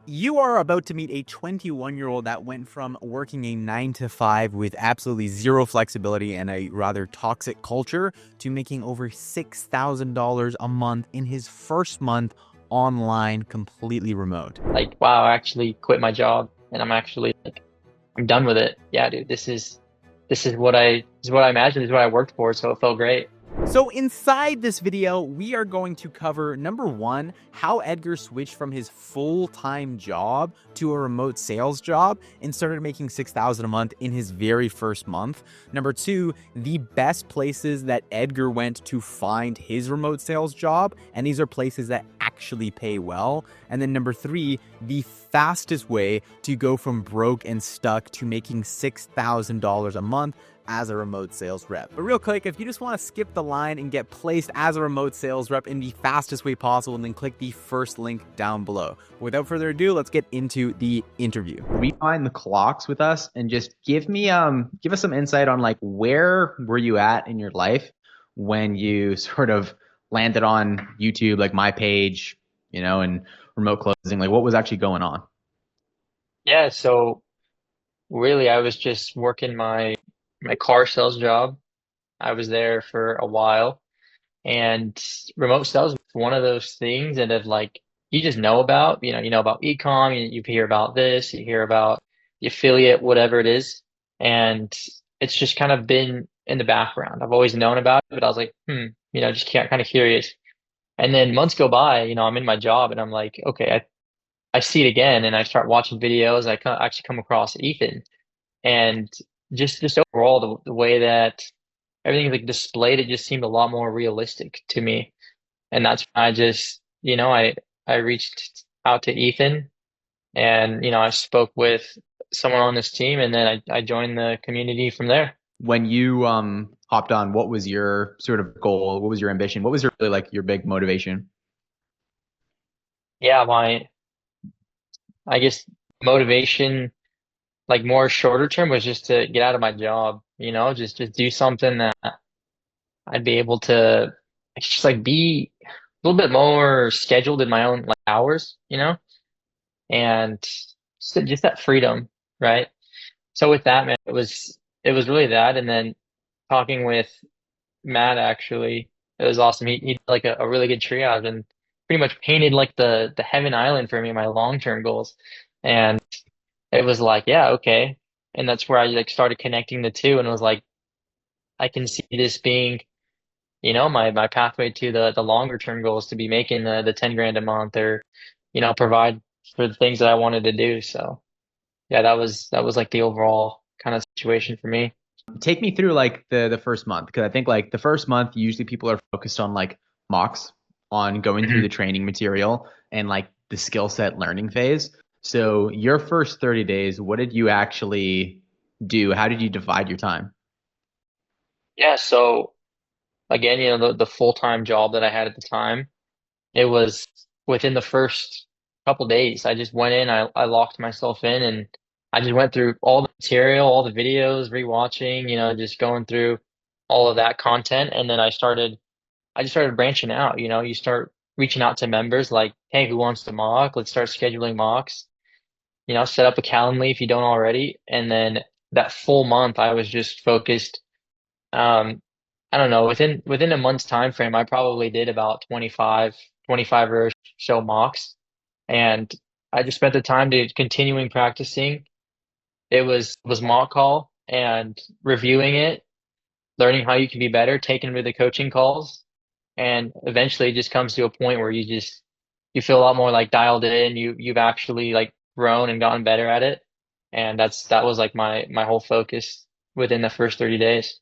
You are about to meet a 21-year-old that went from working a 9 to 5 with absolutely zero flexibility and a rather toxic culture to making over $6,000 a month in his first month online, completely remote. Like, wow, I actually quit my job and I'm actually like I'm done with it. Yeah, dude, this is what I imagined, this is what I worked for, so it felt great. So inside this video, we are going to cover number one, how Edgar switched from his full-time job to a remote sales job and started making $6,000 a month in his very first month. Number two, the best places that Edgar went to find his remote sales job, and these are places that actually pay well. And then number three, the fastest way to go from broke and stuck to making $6,000 a month as a remote sales rep. But real quick, if you just want to skip the line and get placed as a remote sales rep in the fastest way possible, then click the first link down below. Without further ado, let's get into the interview. Rewind the clocks with us and just give us some insight on like where were you at in your life when you sort of landed on YouTube, like my page, and remote closing, like what was actually going on? Yeah, so really I was just working my car sales job. I was there for a while, and remote sales is one of those things that have like you just know about, you know about e-com, you hear about this, you hear about the affiliate, whatever it is, and it's just kind of been in the background. I've always known about it, but I was like, just kind of curious. And then months go by, I'm in my job and I'm like, okay, I see it again and I start watching videos. Actually come across Ethan and just overall the way that everything is like displayed, it just seemed a lot more realistic to me. And that's when I just, I reached out to Ethan and, I spoke with someone on this team and then I joined the community from there. When you hopped on, what was your sort of goal? What was your ambition? What was your really like your big motivation? Yeah, I guess motivation, like more shorter term, was just to get out of my job, just do something that I'd be able to just like be a little bit more scheduled in my own like hours, and just that freedom, right? So with that, man, it was really that, and then talking with Matt actually, it was awesome. He did like a really good triage and pretty much painted like the heaven island for me, my long-term goals. And it was like, yeah, okay. And that's where I like started connecting the two and was like, I can see this being, my pathway to the longer term goals to be making the 10 grand a month or, provide for the things that I wanted to do. So yeah, that was like the overall kind of situation for me. Take me through like the first month because I think like the first month usually people are focused on like mocks, on going through Mhm. the training material and like the skill set learning phase. So your first 30 days, what did you actually do? How did you divide your time? Yeah, so again, the full-time job that I had at the time, it was within the first couple days. I just went in, I locked myself in and I just went through all the material, all the videos, rewatching, just going through all of that content. And then I just started branching out, you start reaching out to members like, hey, who wants to mock? Let's start scheduling mocks, set up a Calendly if you don't already. And then that full month, I was just focused. Um, I don't know, within a month's time frame, I probably did about 25 or so mocks. And I just spent the time to continuing practicing. It was mock call and reviewing it, learning how you can be better, taking with the coaching calls, and eventually it just comes to a point where you feel a lot more like dialed in. You've actually like grown and gotten better at it. And that was like my whole focus within the first 30 days.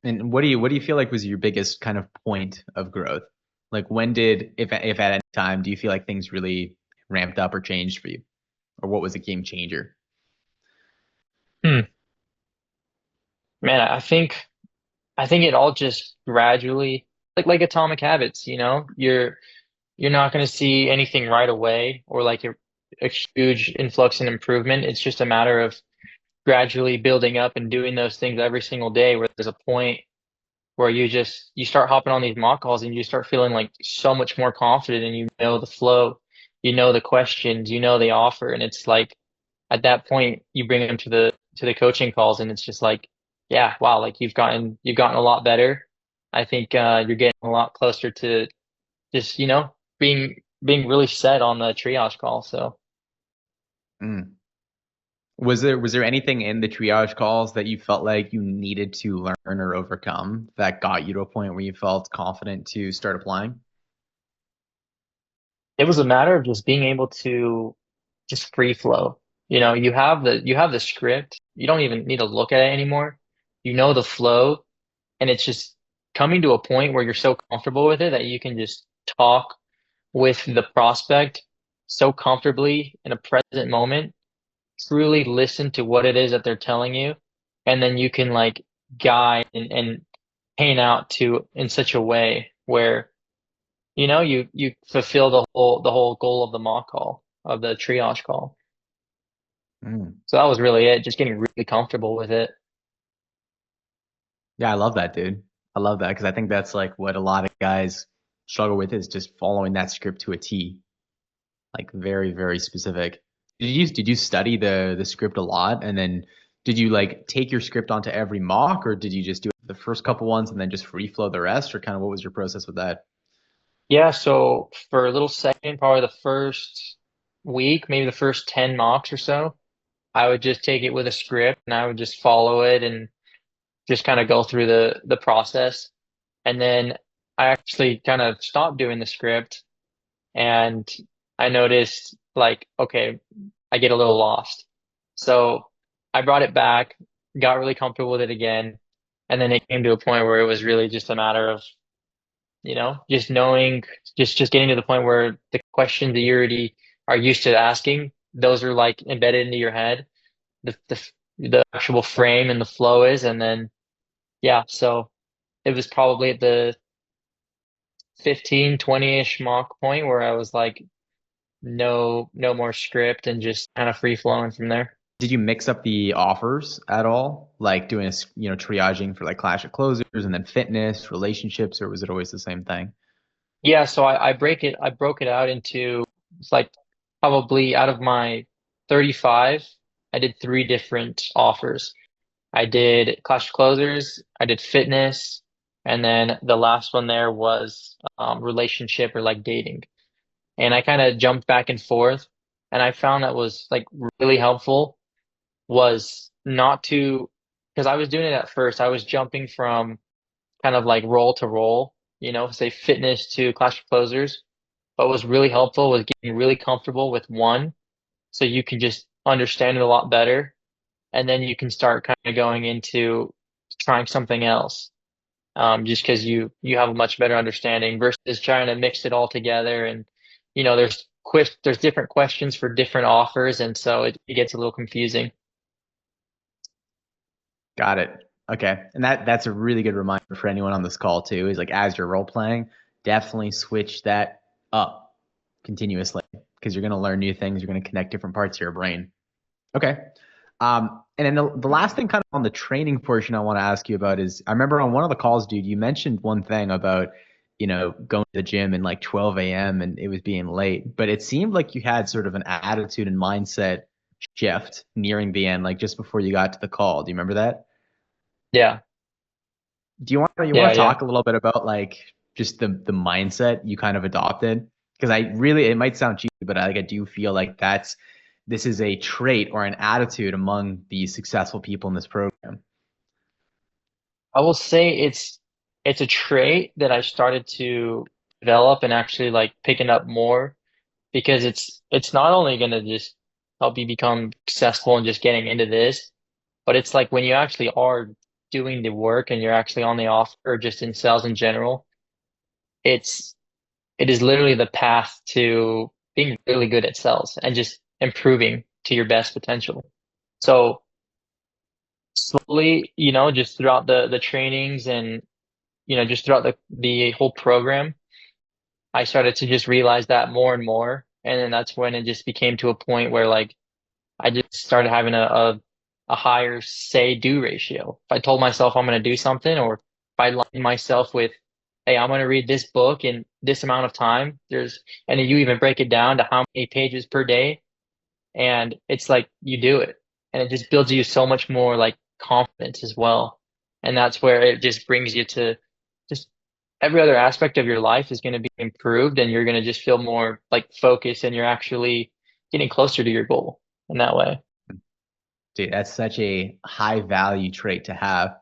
And what do you feel like was your biggest kind of point of growth? Like when did, if at any time, do you feel like things really ramped up or changed for you? Or what was a game changer? Hmm. Man, I think it all just gradually like atomic habits, you're not going to see anything right away or like a huge influx and improvement. It's just a matter of gradually building up and doing those things every single day where there's a point where you start hopping on these mock calls and you start feeling like so much more confident and you know the flow. you know the questions, you know the offer, and it's like at that point you bring them to the coaching calls, and it's just like, yeah, wow, like you've gotten a lot better. I think you're getting a lot closer to just, being really set on the triage call. So Mm. Was there anything in the triage calls that you felt like you needed to learn or overcome that got you to a point where you felt confident to start applying? it was a matter of just being able to just free flow. You have the script. You don't even need to look at it anymore. You know the flow, and it's just coming to a point where you're so comfortable with it that you can just talk with the prospect so comfortably in a present moment, truly listen to what it is that they're telling you, and then you can like guide and paint out to in such a way where you fulfill the whole goal of the mock call, of the triage call. Mm. So that was really it, just getting really comfortable with it. Yeah, I love that, dude. I love that because I think that's like what a lot of guys struggle with is just following that script to a T, like very, very specific. Did you study the script a lot, and then did you like take your script onto every mock, or did you just do the first couple ones and then just free flow the rest, or kind of what was your process with that? Yeah, so for a little second, probably the first week, maybe the first 10 mocks or so, I would just take it with a script and I would just follow it and just kind of go through the process. And then I actually kind of stopped doing the script, and I noticed like, okay, I get a little lost. So I brought it back, got really comfortable with it again, and then it came to a point where it was really just a matter of, just knowing, just getting to the point where the questions that you already are used to asking, those are like embedded into your head, the actual frame and the flow is, and then yeah, so it was probably at the 15, 20-ish mock point where I was like, no more script and just kind of free flowing from there. Did you mix up the offers at all, like doing triaging for like Clash of Closers and then fitness, relationships, or was it always the same thing? Yeah, so I broke it out into, it's like probably out of my 35, I did three different offers. I did Clash of Closers, I did fitness, and then the last one there was relationship or like dating. And I kind of jumped back and forth, and I found that was like really helpful was not to, because I was doing it at first, I was jumping from kind of like role to role, say fitness to Clash of Closers. But what was really helpful was getting really comfortable with one so you can just understand it a lot better. And then you can start kind of going into trying something else. Just because you have a much better understanding versus trying to mix it all together. And there's different questions for different offers, and so it gets a little confusing. Got it. Okay. And that's a really good reminder for anyone on this call too, is like as you're role playing, definitely switch that up continuously because you're going to learn new things. You're going to connect different parts of your brain. Okay. And then the last thing kind of on the training portion I want to ask you about is I remember on one of the calls, dude, you mentioned one thing about, going to the gym in like 12 a.m. and it was being late, but it seemed like you had sort of an attitude and mindset shift nearing the end, like just before you got to the call. Do you remember that? Yeah, Do you want yeah, to yeah. talk a little bit about like just the mindset you kind of adopted? Because I really it might sound cheesy, but I do feel like this is a trait or an attitude among the successful people in this program. I will say it's a trait that I started to develop and actually like picking up more because it's not only going to just help you become successful and just getting into this, but it's like when you actually are doing the work and you're actually on the off or just in sales in general, it's it is literally the path to being really good at sales and just improving to your best potential. So slowly, just throughout the trainings and just throughout the whole program, I started to just realize that more and more. And then that's when it just became to a point where like I just started having a higher say do ratio. If I told myself I'm going to do something, or if I aligned myself with, hey, I'm going to read this book in this amount of time. And then you even break it down to how many pages per day. And it's like you do it. And it just builds you so much more like confidence as well. And that's where it just brings you to just every other aspect of your life is going to be improved and you're going to just feel more like focused and you're actually getting closer to your goal in that way. Dude, that's such a high value trait to have,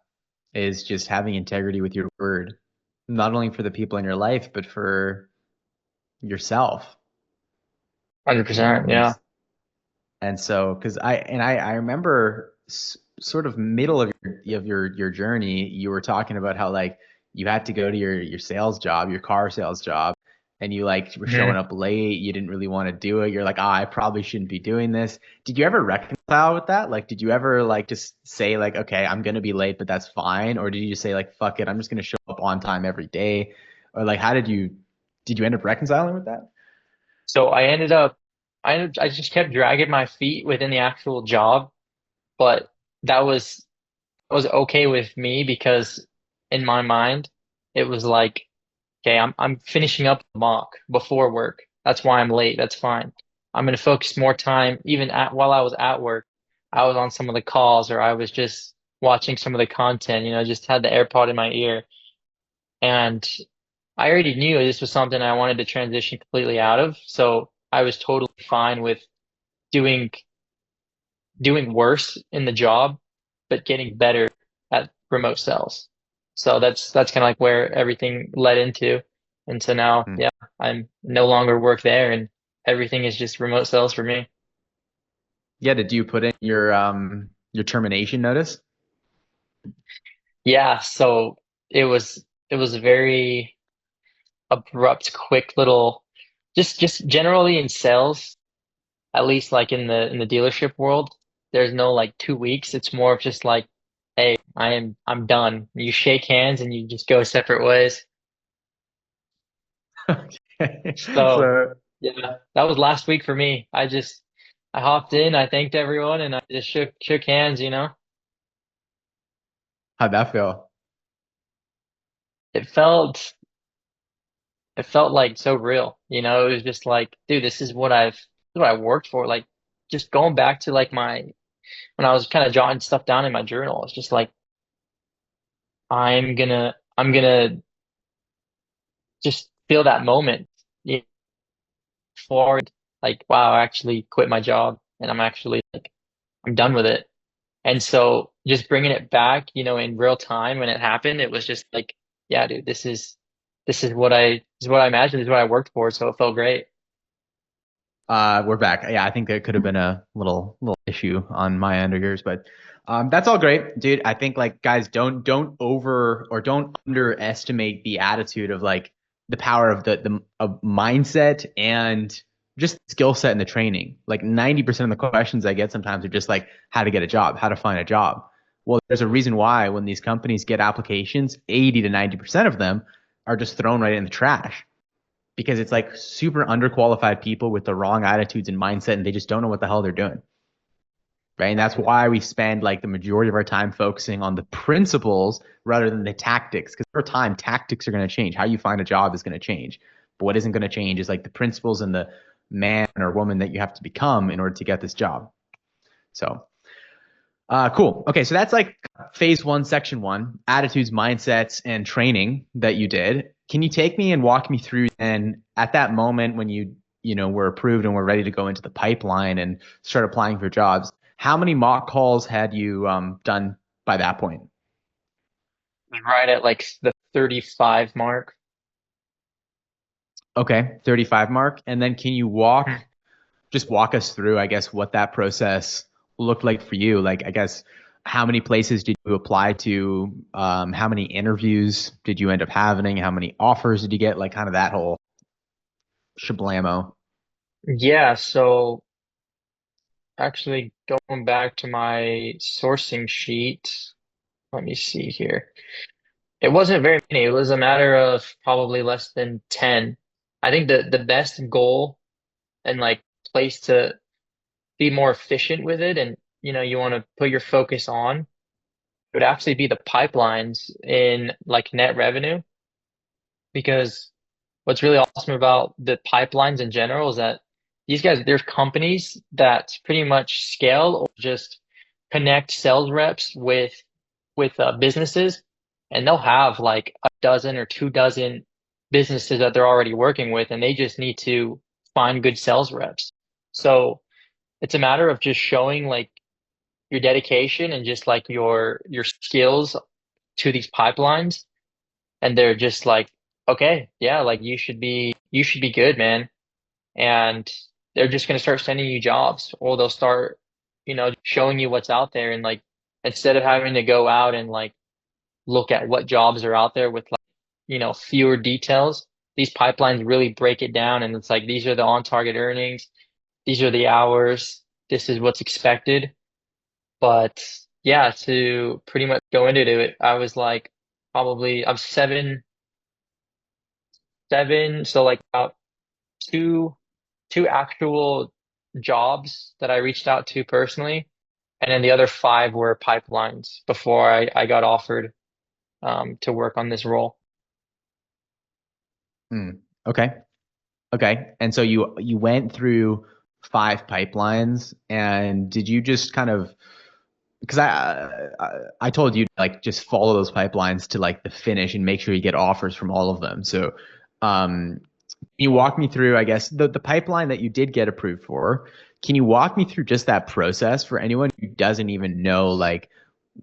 is just having integrity with your word, not only for the people in your life, but for yourself, you know, 100%. Yeah. and so, because I remember sort of middle of your journey, you were talking about how like you had to go to your sales job, your car sales job, and you like were Mhm. showing up late. You didn't really want to do it. You're like, ah, I probably shouldn't be doing this. Did you ever reconcile with that? Like, did you ever like just say like, okay, I'm gonna be late, but that's fine, or did you just say like, fuck it, I'm just gonna show up on time every day, or like, how did you end up reconciling with that? So I just kept dragging my feet within the actual job, but that was okay with me because in my mind, it was like, okay, I'm finishing up the mock before work. That's why I'm late. That's fine. I'm gonna focus more time, even while I was at work. I was on some of the calls or I was just watching some of the content, just had the AirPod in my ear. And I already knew this was something I wanted to transition completely out of. So I was totally fine with doing doing worse in the job, but getting better at remote sales. So that's kind of like where everything led into. And so now, Hmm. yeah, I'm no longer work there and everything is just remote sales for me. Yeah, did you put in your termination notice? Yeah, so it was a very abrupt, quick little just generally in sales, at least like in the dealership world, there's no like 2 weeks. It's more of just like, hey, I'm done. You shake hands and you just go separate ways. Okay. So So yeah, that was last week for me. I hopped in, I thanked everyone, and I just shook hands. how'd that feel? It felt it felt like so real. It was just like, dude, this is what I worked for. Like just going back to like my when I was kind of jotting stuff down in my journal, it's just like I'm gonna just feel that moment forward, like, wow, I actually quit my job and I'm actually like, I'm done with it. And so just bringing it back, in real time when it happened, it was just like, yeah, dude, this is what I imagined, this is what I worked for. So it felt great. We're back. Yeah, I think there could have been a little issue on my end or yours, but that's all great, dude. I think like guys, don't over or don't underestimate the attitude of like the power of the of mindset and just skill set in the training. Like 90% of the questions I get sometimes are just like how to get a job, how to find a job. Well, there's a reason why when these companies get applications, 80 to 90% of them are just thrown right in the trash because it's like super underqualified people with the wrong attitudes and mindset and they just don't know what the hell they're doing. Right. And that's why we spend like the majority of our time focusing on the principles rather than the tactics. Because over time, tactics are going to change. How you find a job is going to change. But what isn't going to change is like the principles and the man or woman that you have to become in order to get this job. So cool. Okay, so that's like phase one, section one, attitudes, mindsets, and training that you did. Can you take me and walk me through then at that moment when you were approved and were ready to go into the pipeline and start applying for jobs? How many mock calls had you done by that point? Right at like the 35 mark. Okay, 35 mark. And then can you just walk us through, I guess, what that process looked like for you. Like, I guess, how many places did you apply to? How many interviews did you end up having? How many offers did you get? Like, kind of that whole shablamo. Yeah, so actually going back to my sourcing sheet, let me see here. It wasn't very many. It was a matter of probably less than 10. I think the best goal and like place to be more efficient with it and you want to put your focus on would actually be the pipelines in like net revenue because what's really awesome about the pipelines in general is that these guys, there's companies that pretty much scale or just connect sales reps with businesses, and they'll have like a dozen or 2 dozen businesses that they're already working with, and they just need to find good sales reps. So it's a matter of just showing like your dedication and just like your skills to these pipelines, and they're just like, okay, yeah, like you should be good, man. And they're just gonna start sending you jobs, or they'll start, showing you what's out there, and like instead of having to go out and like look at what jobs are out there with like, fewer details, these pipelines really break it down, and it's like these are the on-target earnings, these are the hours, this is what's expected. But yeah, to pretty much go into it, I was like probably I'm 7, so like about two two actual jobs that I reached out to personally, and then the other 5 were pipelines before I got offered to work on this role. Hmm. Okay. Okay. And so you went through 5 pipelines, and did you just kind of, because I told you to like just follow those pipelines to like the finish and make sure you get offers from all of them. So can you walk me through, I guess, the pipeline that you did get approved for? Can you walk me through just that process for anyone who doesn't even know like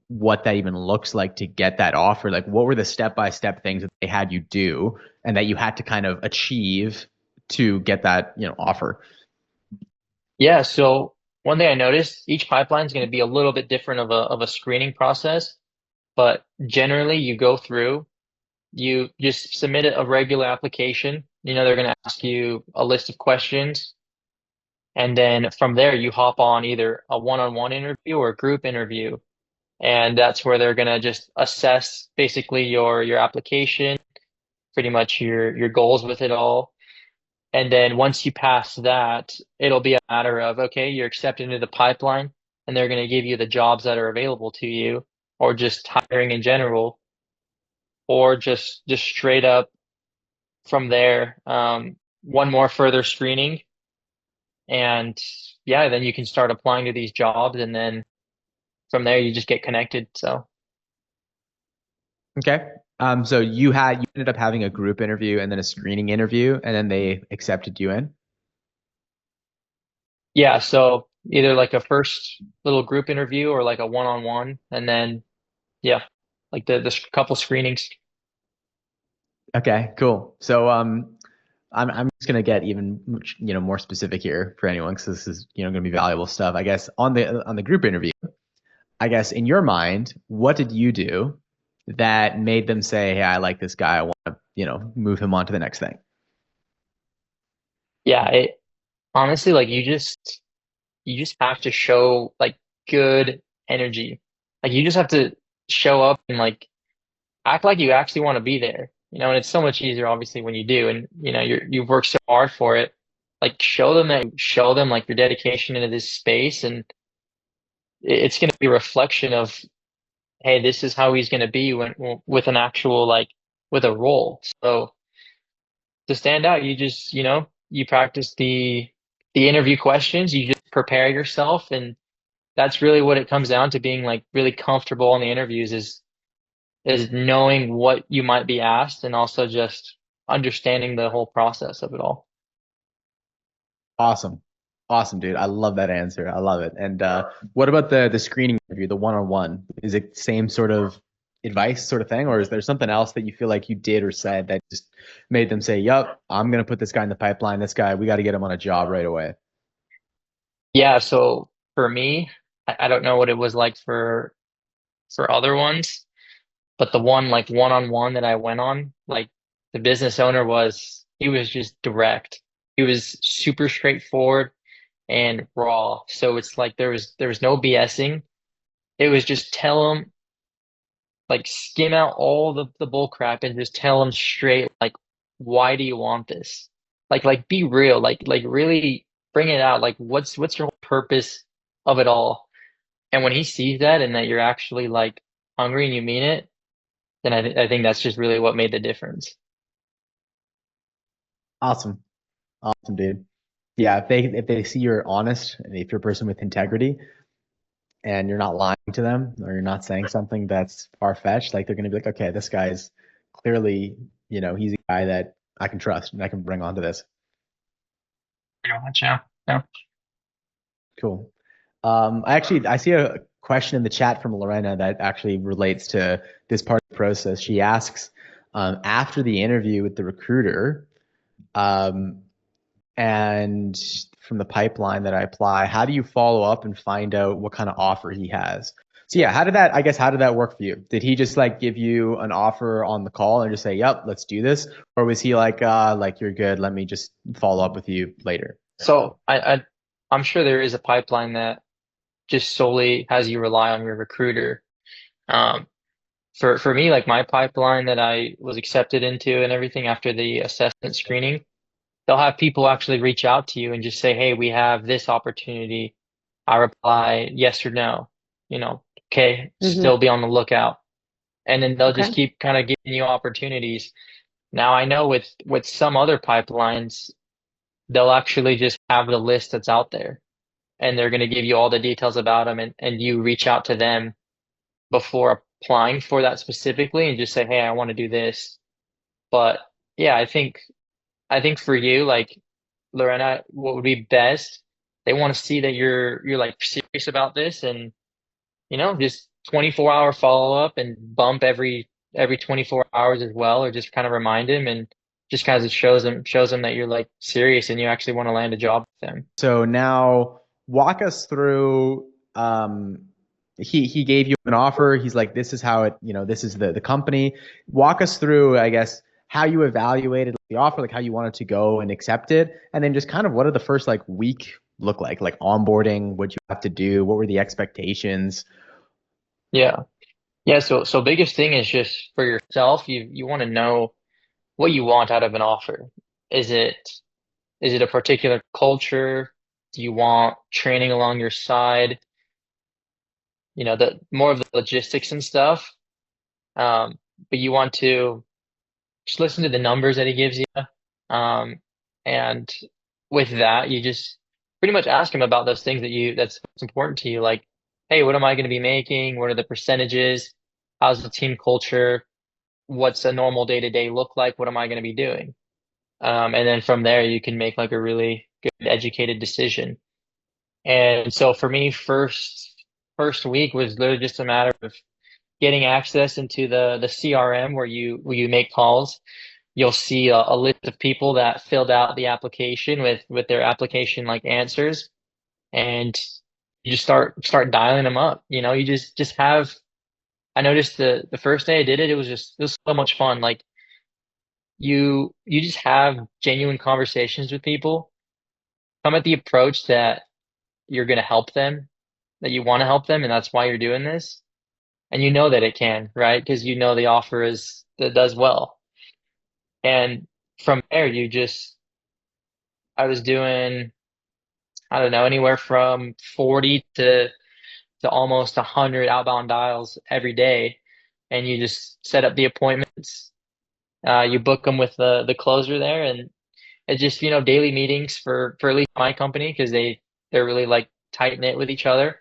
what that even looks like to get that offer? Like what were the step-by-step things that they had you do and that you had to kind of achieve to get that, offer? Yeah, so one thing I noticed, each pipeline is going to be a little bit different of a screening process, but generally you go through, you just submit a regular application. They're going to ask you a list of questions, and then from there you hop on either a one-on-one interview or a group interview, and that's where they're going to just assess basically your application, pretty much your goals with it all. And then once you pass that, it'll be a matter of, okay, you're accepted into the pipeline, and they're going to give you the jobs that are available to you, or just hiring in general, or just straight up from there, one more further screening, and yeah, then you can start applying to these jobs, and then from there you just get connected. So Okay. So you ended up having a group interview and then a screening interview, and then they accepted you in. yeah, so either like a first little group interview or like a one-on-one, and then yeah, like the couple screenings. Okay, cool. So I'm just gonna get even more specific here for anyone because this is gonna be valuable stuff. I guess on the group interview, I guess in your mind, what did you do that made them say, "Hey, I like this guy. I want to move him on to the next thing." Yeah, it honestly, like you just have to show like good energy. Like you just have to show up and like act like you actually want to be there. And it's so much easier obviously when you do, and you've worked so hard for it. Like show them like your dedication into this space, and it's going to be a reflection of, hey, this is how he's going to be when with an actual like with a role. So to stand out, you just, you practice the interview questions, you just prepare yourself, and that's really what it comes down to, being like really comfortable in the interviews is knowing what you might be asked, and also just understanding the whole process of it all. Awesome, awesome, dude. I love that answer. I love it. And what about the screening interview, the one-on-one? Is it same sort of advice, sort of thing, or is there something else that you feel like you did or said that just made them say, "Yup, I'm gonna put this guy in the pipeline. This guy, we got to get him on a job right away." Yeah, so for me, I don't know what it was like for other ones, but the one like one-on-one that I went on, like the business owner he was just direct. He was super straightforward and raw. So it's like there was no BSing. It was just tell him, like skim out all the bull crap and just tell him straight, like, why do you want this? Like be real, like really bring it out. Like what's your whole purpose of it all? And when he sees that, and that you're actually like hungry and you mean it, then I think that's just really what made the difference. Awesome. Awesome, dude. Yeah, if they see you're honest and if you're a person with integrity and you're not lying to them or you're not saying something that's far-fetched, like they're gonna be like, okay, this guy's clearly, he's a guy that I can trust and I can bring onto this. Pretty much, yeah. Yeah. Cool. I see a question in the chat from Lorena that actually relates to this part of the process. She asks, after the interview with the recruiter, um, and from the pipeline that I apply, how do you follow up and find out what kind of offer he has? So yeah, how did that work for you? Did he just like give you an offer on the call and just say, "Yep, let's do this," or was he like you're good, let me just follow up with you later? So I'm sure there is a pipeline that just solely has you rely on your recruiter. Um, for me, like my pipeline that I was accepted into and everything after the assessment screening, they'll have people actually reach out to you and just say, "Hey, we have this opportunity." I reply yes or no, you know, okay, Mm-hmm. still be on the lookout. And then they'll just Okay. keep kind of giving you opportunities. Now I know with some other pipelines, they'll actually just have the list that's out there and they're going to give you all the details about them and you reach out to them before applying for that specifically and just say, "Hey, I want to do this." But yeah, I think for you, like Lorena, what would be best? They want to see that you're like serious about this and just 24-hour follow up and bump every 24 hours as well, or just kind of remind him and just kind of shows them that you're like serious and you actually want to land a job with them. So now walk us through he gave you an offer. He's like, this is how this is the company. Walk us through, I guess, how you evaluated the offer, like how you wanted to go and accept it, and then just kind of what did the first like week look like onboarding, what you have to do, what were the expectations? Yeah. Yeah, so biggest thing is just for yourself, you want to know what you want out of an offer. Is it is it a particular culture? Do you want training along your side? The more of the logistics and stuff. Um, but you want to just listen to the numbers that he gives you. Um, and with that, you just pretty much ask him about those things that's important to you. Like, hey, what am I going to be making? What are the percentages? How's the team culture? What's a normal day to day look like? What am I going to be doing? And then from there, you can make like a really good educated decision. And so for me, first week was literally just a matter of getting access into the CRM where you make calls. You'll see a list of people that filled out the application with their application like answers, and you just start dialing them up. You just have. I noticed the first day I did it, it was so much fun. Like you just have genuine conversations with people. Come at the approach that you're going to help them, that you want to help them, and that's why you're doing this. And you know that it can, right? Because you know the offer is that does well. And from there, I was doing, I don't know, anywhere from 40 to almost 100 outbound dials every day. And you just set up the appointments. You book them with the closer there, and it's just daily meetings for at least my company because they're really like tight knit with each other.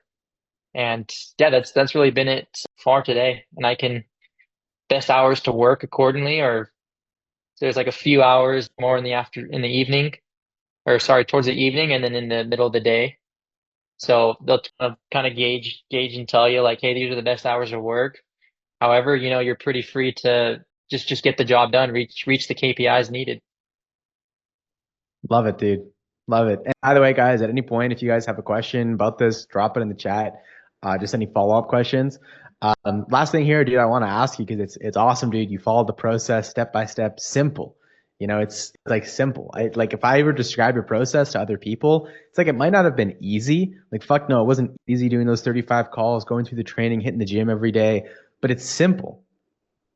And yeah, that's really been it so far today. And I can best hours to work accordingly, or there's like a few hours more in the evening, or sorry, towards the evening, and then in the middle of the day. So they'll kind of gauge and tell you like, hey, these are the best hours of work. However, you're pretty free to just get the job done, reach the KPIs needed. Love it, dude. Love it. And by the way, guys, at any point, if you guys have a question about this, drop it in the chat. Just any follow-up questions. Last thing here, dude, I want to ask you because it's awesome, dude. You followed the process step by step, simple. It's like simple. Like if I ever describe your process to other people, it's like it might not have been easy. Like fuck no, it wasn't easy doing those 35 calls, going through the training, hitting the gym every day, but it's simple.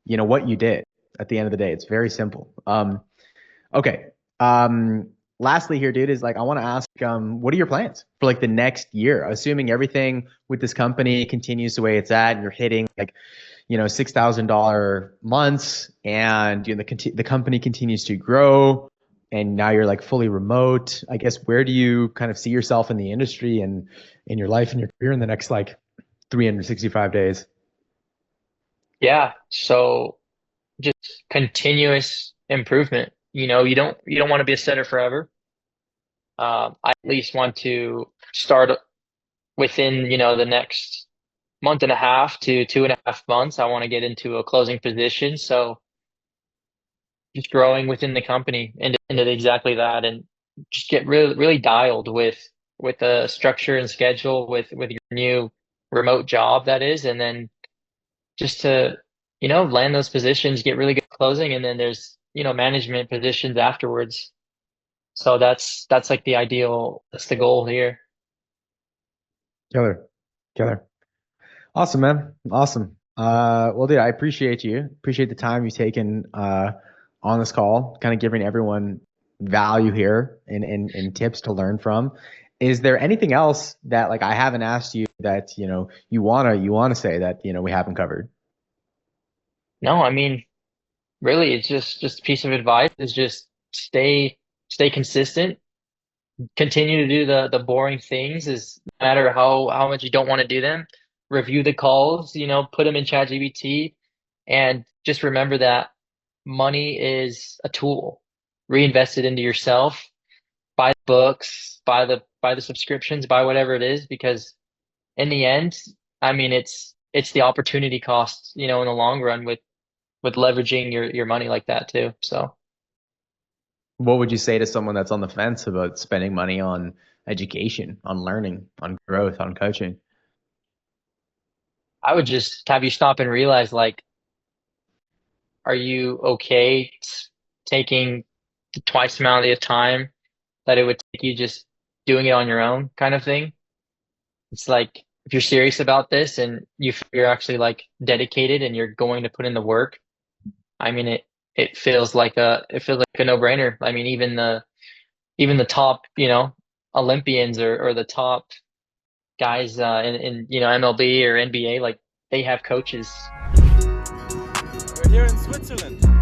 What you did at the end of the day. It's very simple. Okay. Lastly here, dude, is like I want to ask, what are your plans for like the next year? Assuming everything with this company continues the way it's at, and you're hitting like, $6,000 months, and the company continues to grow. and now you're like fully remote. I guess where do you kind of see yourself in the industry and in your life and your career in the next like 365 days? Yeah. So just continuous improvement. You don't want to be a setter forever. I at least want to start within, the next month and a half to 2.5 months. I want to get into a closing position. So just growing within the company into exactly that, and just get really, really dialed with the structure and schedule with your new remote job that is, and then just to, land those positions, get really good closing, and then there's, management positions afterwards. So that's like the ideal, that's the goal here. Killer, killer. Awesome, man. Awesome. Well, dude, I appreciate you. Appreciate the time you've taken on this call, kind of giving everyone value here and tips to learn from. Is there anything else that like I haven't asked you that you wanna say that we haven't covered? No, I mean, really, it's just a piece of advice is just stay consistent, continue to do the boring things, is no matter how much you don't want to do them. Review the calls, put them in ChatGPT, and just remember that money is a tool. Reinvest it into yourself. Buy the books, buy the subscriptions, buy whatever it is, because in the end, I mean, it's the opportunity cost, in the long run with leveraging your money like that too. So What would you say to someone that's on the fence about spending money on education, on learning, on growth, on coaching? I would just have you stop and realize, like, are you okay taking twice the amount of time that it would take you just doing it on your own kind of thing? It's like, if you're serious about this and you're actually like dedicated and you're going to put in the work, I mean, it feels like a no-brainer. I mean, even the top, Olympians or the top guys in MLB or NBA, like, they have coaches. We're here in Switzerland.